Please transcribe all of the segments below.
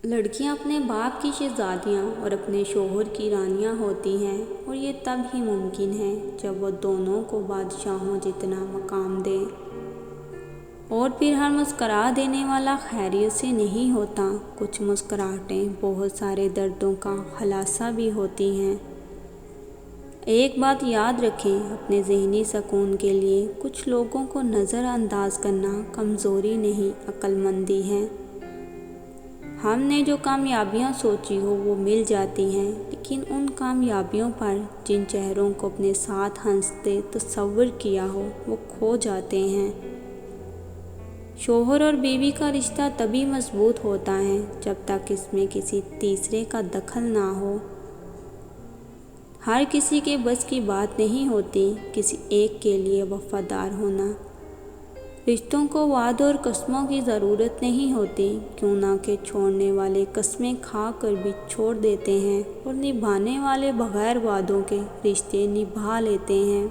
لڑکیاں اپنے باپ کی شہزادیاں اور اپنے شوہر کی رانیاں ہوتی ہیں، اور یہ تب ہی ممکن ہے جب وہ دونوں کو بادشاہوں جتنا مقام دیں۔ اور پھر ہر مسکرا دینے والا خیریت سے نہیں ہوتا، کچھ مسکراہٹیں بہت سارے دردوں کا خلاصہ بھی ہوتی ہیں۔ ایک بات یاد رکھیں، اپنے ذہنی سکون کے لیے کچھ لوگوں کو نظر انداز کرنا کمزوری نہیں، عقل مندی ہے۔ ہم نے جو کامیابیاں سوچی ہو وہ مل جاتی ہیں، لیکن ان کامیابیوں پر جن چہروں کو اپنے ساتھ ہنستے تصور کیا ہو وہ کھو جاتے ہیں۔ شوہر اور بیوی کا رشتہ تبھی مضبوط ہوتا ہے جب تک اس میں کسی تیسرے کا دخل نہ ہو۔ ہر کسی کے بس کی بات نہیں ہوتی کسی ایک کے لیے وفادار ہونا۔ رشتوں کو وعدوں اور قسموں کی ضرورت نہیں ہوتی، کیوں نہ کہ چھوڑنے والے قسمیں کھا کر بھی چھوڑ دیتے ہیں، اور نبھانے والے بغیر وعدوں کے رشتے نبھا لیتے ہیں۔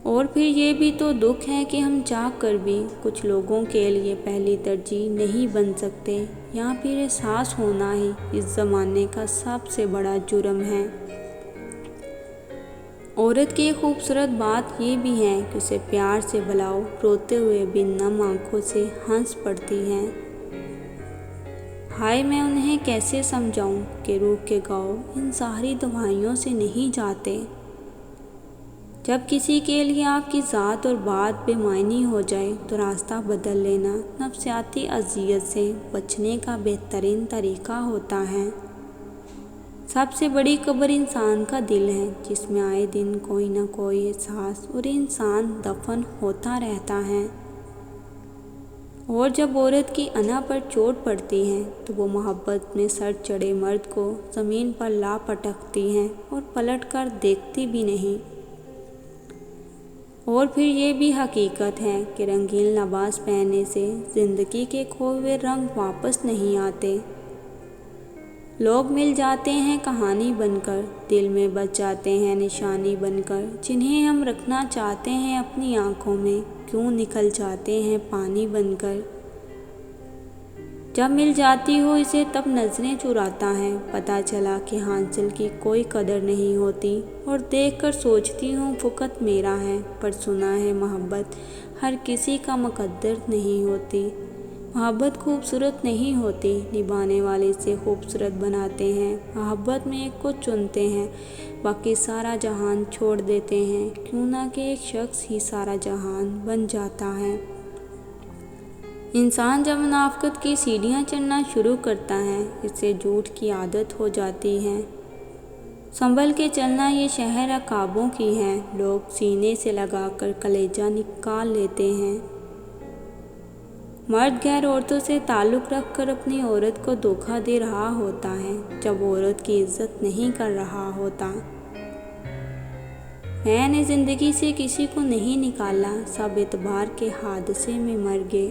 اور پھر یہ بھی تو دکھ ہے کہ ہم چاہ کر بھی کچھ لوگوں کے لیے پہلی ترجیح نہیں بن سکتے، یا پھر احساس ہونا ہی اس زمانے کا سب سے بڑا جرم ہے۔ عورت کی ایک خوبصورت بات یہ بھی ہے کہ اسے پیار سے بلاؤ، روتے ہوئے بھی نم آنکھوں سے ہنس پڑتی ہے۔ ہائے میں انہیں کیسے سمجھاؤں کہ روح کے گھاؤ ان ظاہری دوائیوں سے نہیں جاتے۔ جب کسی کے لیے آپ کی ذات اور بات بے معنی ہو جائے تو راستہ بدل لینا نفسیاتی اذیت سے بچنے کا بہترین طریقہ ہوتا ہے۔ سب سے بڑی قبر انسان کا دل ہے، جس میں آئے دن کوئی نہ کوئی احساس اور انسان دفن ہوتا رہتا ہے۔ اور جب عورت کی انا پر چوٹ پڑتی ہے تو وہ محبت میں سر چڑھے مرد کو زمین پر لا پٹکتی ہے اور پلٹ کر دیکھتی بھی نہیں۔ اور پھر یہ بھی حقیقت ہے کہ رنگین لباس پہننے سے زندگی کے کھوئے ہوئے رنگ واپس نہیں آتے۔ لوگ مل جاتے ہیں کہانی بن کر، دل میں بچ جاتے ہیں نشانی بن کر، جنہیں ہم رکھنا چاہتے ہیں اپنی آنکھوں میں کیوں نکل جاتے ہیں پانی بن کر۔ جب مل جاتی ہو اسے تب نظریں چراتا ہے، پتہ چلا کہ حاصل کی کوئی قدر نہیں ہوتی، اور دیکھ کر سوچتی ہوں فقط میرا ہے، پر سنا ہے محبت ہر کسی کا مقدر نہیں ہوتی۔ محبت خوبصورت نہیں ہوتی، نبھانے والے سے خوبصورت بناتے ہیں۔ محبت میں ایک کو چنتے ہیں، باقی سارا جہان چھوڑ دیتے ہیں، کیوں نہ کہ ایک شخص ہی سارا جہان بن جاتا ہے۔ انسان جب منافقت کی سیڑھیاں چڑھنا شروع کرتا ہے، اسے جھوٹ کی عادت ہو جاتی ہے۔ سنبھل کے چلنا یہ شہر عقابوں کی ہے، لوگ سینے سے لگا کر کلیجہ نکال لیتے ہیں۔ مرد غیر عورتوں سے تعلق رکھ کر اپنی عورت کو دھوکہ دے رہا ہوتا ہے جب عورت کی عزت نہیں کر رہا ہوتا۔ میں نے زندگی سے کسی کو نہیں نکالا، سب اعتبار کے حادثے میں مر گئے۔